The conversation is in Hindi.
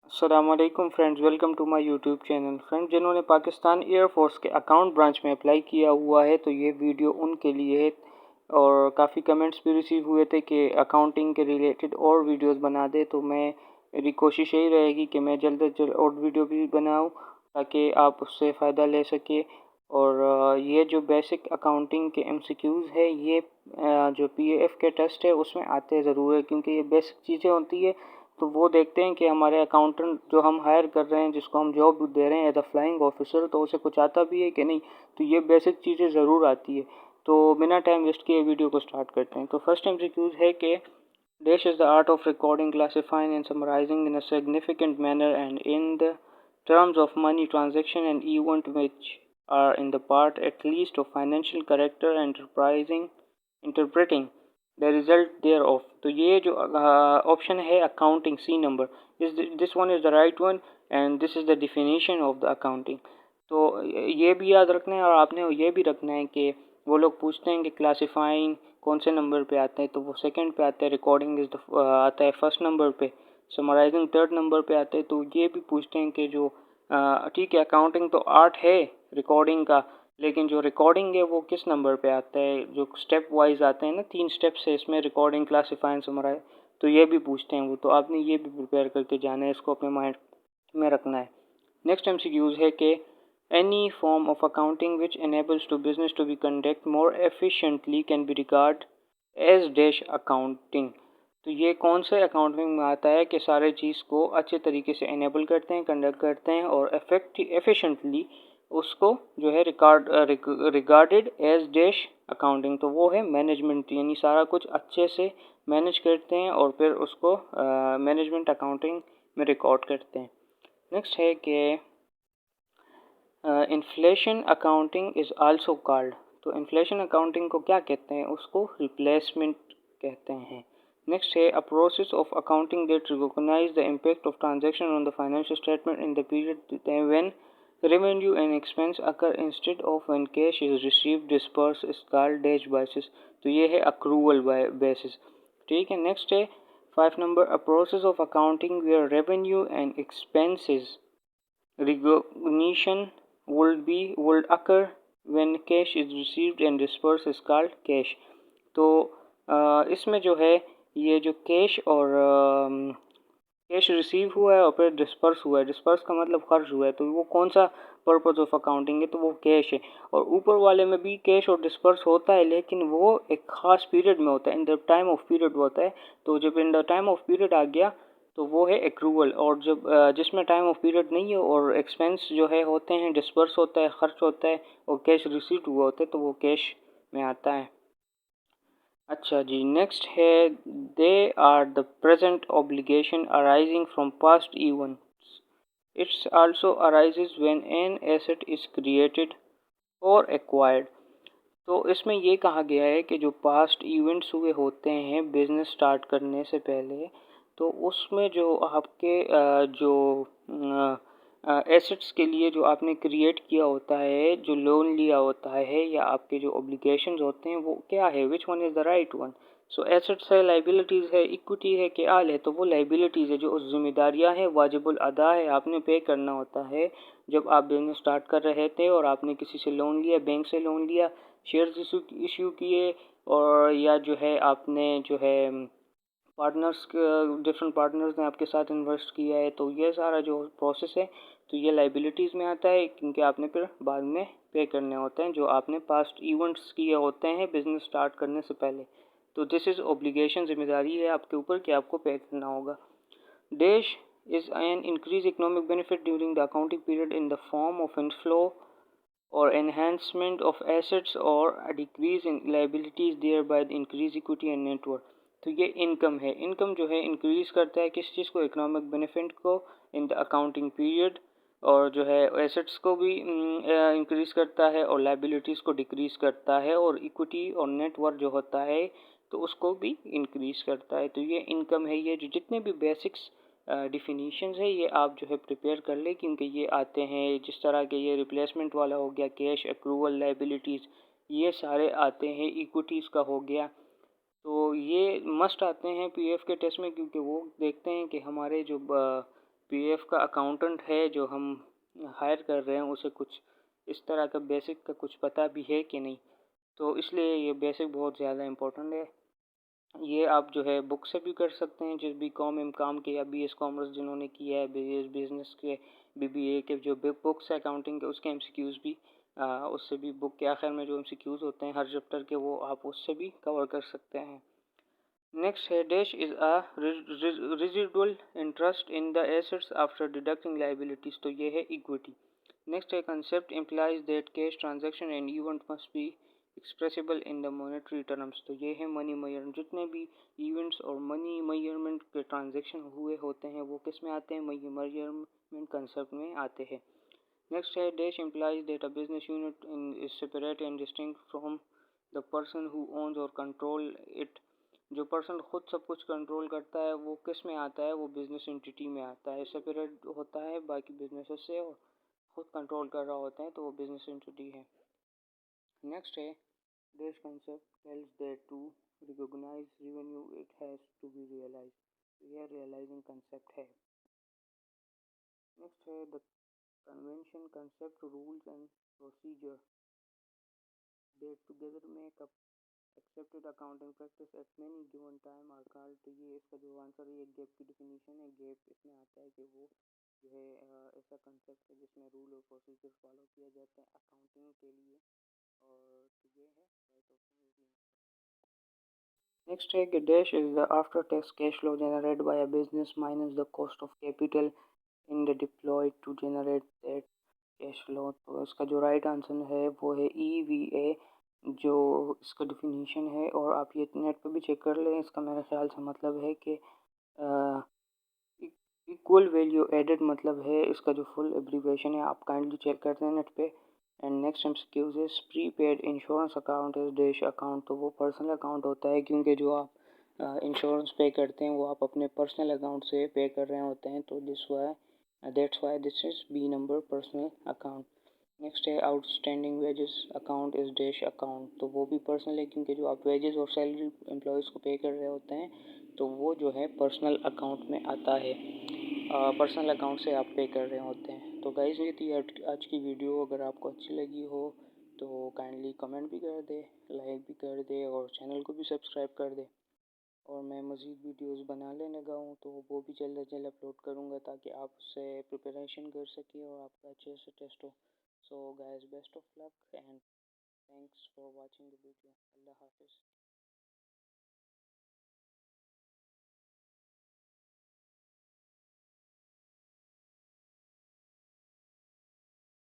अस्सलामुअलैकुम friends, welcome to my YouTube channel. Friends, जिन्होंने पाकिस्तान एयरफोर्स के अकाउंट ब्रांच में अप्लाई किया हुआ है तो ये वीडियो उनके लिए है। और काफ़ी कमेंट्स भी रिसीव हुए थे कि अकाउंटिंग के रिलेटेड और वीडियोस बना दे, तो मेरी कोशिश यही रहेगी कि मैं जल्द से जल्द और वीडियो भी बनाऊं ताकि आप उससे फ़ायदा ले सके। और ये जो बेसिक अकाउंटिंग के एमसीक्यूज़ है ये जो पीएएफ के टेस्ट है उसमें आते ज़रूर है, क्योंकि ये बेसिक चीज़ें होती है। तो वो देखते हैं कि हमारे अकाउंटेंट जो हम हायर कर रहे हैं, जिसको हम जॉब दे रहे हैं एज अ फ्लाइंग ऑफिसर, तो उसे कुछ आता भी है कि नहीं। तो ये बेसिक चीज़ें ज़रूर आती है। तो बिना टाइम वेस्ट किए वीडियो को स्टार्ट करते हैं। तो फर्स्ट एमसीक्यूज है कि dash is the art of recording, classifying and summarising in a significant manner and in the terms of money transaction and event which are in the part at least of financial character enterprising interpreting the result thereof. तो ये जो ऑप्शन है accounting, C number, this one is the right one and this is the definition of the accounting. तो ये भी याद रखना है और आपने ये भी रखना है कि वो लोग पूछते हैं कि क्लासिफाइंग कौन से नंबर पे आता है, तो वो सेकंड पे आता है। रिकॉर्डिंग इज़ द आता है फर्स्ट नंबर पे। समराइजिंग थर्ड नंबर पे आता है। तो ये भी पूछते हैं कि जो ठीक है, अकाउंटिंग तो आर्ट है रिकॉर्डिंग का, लेकिन जो रिकॉर्डिंग है वो किस नंबर पे आता है। जो स्टेप वाइज आते हैं ना, 3 स्टेप्स है इसमें, रिकॉर्डिंग, क्लासिफाइंग, समराइज, तो ये भी पूछते हैं वो। तो आपने ये भी प्रिपेयर करके जाना है, इसको अपने माइंड में रखना है। नेक्स्ट एमसीक्यूज है कि any form of accounting which enables to business to be conduct more efficiently can be regard as dash accounting. तो ये कौन से अकाउंटिंग में आता है कि सारे चीज़ को अच्छे तरीके से इनेबल करते हैं, कंडक्ट करते हैं और एफिशिएंटली उसको जो है रिगार्डेड एज डैश अकाउंटिंग। तो वो है मैनेजमेंट, यानी सारा कुछ अच्छे से मैनेज करते हैं और फिर उसको मैनेजमेंट अकाउंटिंग में रिकॉर्ड करते हैं। नेक्स्ट है कि inflation accounting is also called. तो इन्फ्लेशन अकाउंटिंग को क्या कहते हैं, उसको रिप्लेसमेंट कहते हैं। नेक्स्ट है a process of accounting that recognise the impact of transaction on the financial statement in the period when revenue and expense occur instead of when cash is received dispersed is called dash basis। तो ये है accrual basis। ठीक है। नेक्स्ट है 5 number, a process of accounting where revenue and expenses recognition would occur when cash is received and dispersed is called cash। तो इसमें जो है ये जो कैश और कैश रिसीव हुआ है और फिर डिस्पर्स हुआ है, डिस्पर्स का मतलब खर्च हुआ है, तो वो कौन सा पर्पज ऑफ अकाउंटिंग है, तो वो कैश है। और ऊपर वाले में भी कैश और डिस्पर्स होता है, लेकिन वो एक खास पीरियड में होता है, in the time of period होता है। तो जब in the time of period आ गया तो वो है एक्रूवल। और जब जिसमें टाइम ऑफ पीरियड नहीं है और एक्सपेंस जो है होते हैं, डिस्पर्स होता है, खर्च होता है और कैश रिसीव हुआ होता है, तो वो कैश में आता है। अच्छा जी, नेक्स्ट है they are the present obligation arising from past events. It's also arises when an asset is created और एक्वायर्ड। तो इसमें ये कहा गया है कि जो पास्ट इवेंट्स हुए होते हैं बिजनेस स्टार्ट करने से पहले, तो उसमें जो आपके जो एसेट्स के लिए जो आपने क्रिएट किया होता है, जो लोन लिया होता है या आपके जो ऑब्लिगेशंस होते हैं, वो क्या है, which one is the right one. So assets है, लाइबिलिटीज़ है, इक्विटी है कि आल है। तो वो लाइबिलिटीज़ है, जो जिम्मेदारियां हैं, वाजिबुल अदा है, आपने पे करना होता है। जब आप बिजनेस स्टार्ट कर रहे थे और आपने किसी से लोन लिया, बैंक से लोन लिया, शेयर्स इशू किए, और या जो है आपने जो है पार्टनर्स डिफरेंट पार्टनर्स ने आपके साथ इन्वेस्ट किया है, तो ये सारा जो प्रोसेस है तो ये लाइबिलिटीज़ में आता है, क्योंकि आपने फिर बाद में पे करने होते हैं जो आपने पास्ट इवेंट्स किए होते हैं बिजनेस स्टार्ट करने से पहले। तो दिस इज़ ऑब्लिगेशन, जिम्मेदारी है आपके ऊपर कि आपको पे करना होगा। Dash is an increase economic benefit during the accounting period in the form of inflow or enhancement of assets or a decrease in liabilities thereby increase equity and net worth। तो ये इनकम है, इनकम जो है इंक्रीज करता है किस चीज़ को, इकोनॉमिक बेनिफिट को इन द अकाउंटिंग पीरियड, और जो है एसेट्स को भी इंक्रीज करता है और लाइबिलिटीज़ को डिक्रीज करता है, और इक्विटी और नेट वर्थ जो होता है तो उसको भी इंक्रीज करता है। तो ये इनकम है। ये जो जितने भी बेसिक्स डिफिनीशंस है ये आप जो है प्रिपेयर कर ले, क्योंकि ये आते हैं जिस तरह के, ये रिप्लेसमेंट वाला हो गया, कैश, एक्रूवल, लाइबिलिटीज़, ये सारे आते हैं, इक्विटीज़ का हो गया। तो ये मस्ट आते हैं पीएफ के टेस्ट में, क्योंकि वो देखते हैं कि हमारे जो पीएफ का अकाउंटेंट है जो हम हायर कर रहे हैं उसे कुछ इस तरह का बेसिक का कुछ पता भी है कि नहीं, तो इसलिए ये बेसिक बहुत ज़्यादा इम्पोर्टेंट है। ये आप जो है बुक से भी कर सकते हैं, जिस बी कॉम एम काम के या बीएस कॉमर्स जिन्होंने किया है, बीएस बिजनेस के, बीबीए के जो बिग बुक्स है अकाउंटिंग के उसके एमसीक्यूज़ भी उससे भी बुक के आखिर में जो एमसीक्यूज़ होते हैं हर चैप्टर के वो आप उससे भी कवर कर सकते हैं। नेक्स्ट है dash is a residual interest in the assets after deducting liabilities, तो ये है इक्विटी। नेक्स्ट है concept implies that cash transaction and event must be expressible in the monetary terms, तो ये है मनी मेजरमेंट। जितने भी इवेंट्स और मनी मेजरमेंट के ट्रांजैक्शन हुए होते हैं वो किस में आते हैं, मनी मेजरमेंट कंसेप्ट में आते हैं। नेक्स्ट है dash implies that a business unit is separate and distinct from the person who owns और कंट्रोल इट, जो पर्सन खुद सब कुछ कंट्रोल करता है वो किस में आता है, वो बिजनेस एंटिटी में आता है, सेपरेट होता है बाकी बिजनेसेस से और खुद कंट्रोल कर रहा होता है तो वो बिजनेस एंटिटी है। नेक्स्ट है this concept tells that to recognise revenue it has to be realise, यह रियलाइजिंग कंसेप्ट है। नेक्स्ट है the convention concept rules and procedure that together make up accepted accounting practice at many given time are called, तो ये इसका जो आंसर है ये गैप की डिफिनीशन है। गैप इसमें आता है कि वो जो है ऐसा कंसेप्ट है जिसमें रूल और प्रोसीजर फॉलो किया जाता है अकाउंटिंग के लिए, और तो ये है राइट ऑप्शन। नेक्स्ट है कि dash is the after tax cash flow generated by a business minus the cost of capital in the deployed to generate that cash flow, तो इसका जो राइट आंसर है वो है EVA, जो इसका डिफिनीशन है। और आप ये नेट पे भी चेक कर लें, इसका मेरे ख्याल से मतलब है कि इक्वल वैल्यू एडेड मतलब है इसका जो फुल एब्रीविएशन है, आप काइंडली चेक करते हैं नेट पे। And next MCQs is prepaid insurance account is dash account, तो वो पर्सनल अकाउंट होता है क्योंकि जो आप इंश्योरेंस पे करते हैं वो आप अपने पर्सनल अकाउंट से पे कर रहे होते हैं, तो that's why this is B number personal account. Next है outstanding wages account is dash account, तो वो भी पर्सनल है क्योंकि जो आप वेजेस और सैलरी एम्प्लॉयज़ को पे कर रहे होते हैं तो वो जो है पर्सनल अकाउंट में आता है, पर्सनल अकाउंट से आप पे कर रहे होते हैं। तो गाइस ये थी आज की वीडियो, अगर आपको अच्छी लगी हो तो काइंडली कमेंट भी कर दे, लाइक भी कर दे और चैनल को भी सब्सक्राइब कर दे। और मैं मज़ीद वीडियोस बनाने लगा हूँ तो वो भी जल्द अज जल्द अपलोड करूँगा ताकि आप उससे प्रिपरेशन कर सकें और आपका अच्छे से टेस्ट हो। So guys best of luck and thanks for watching the video. अल्लाह हाफिज़।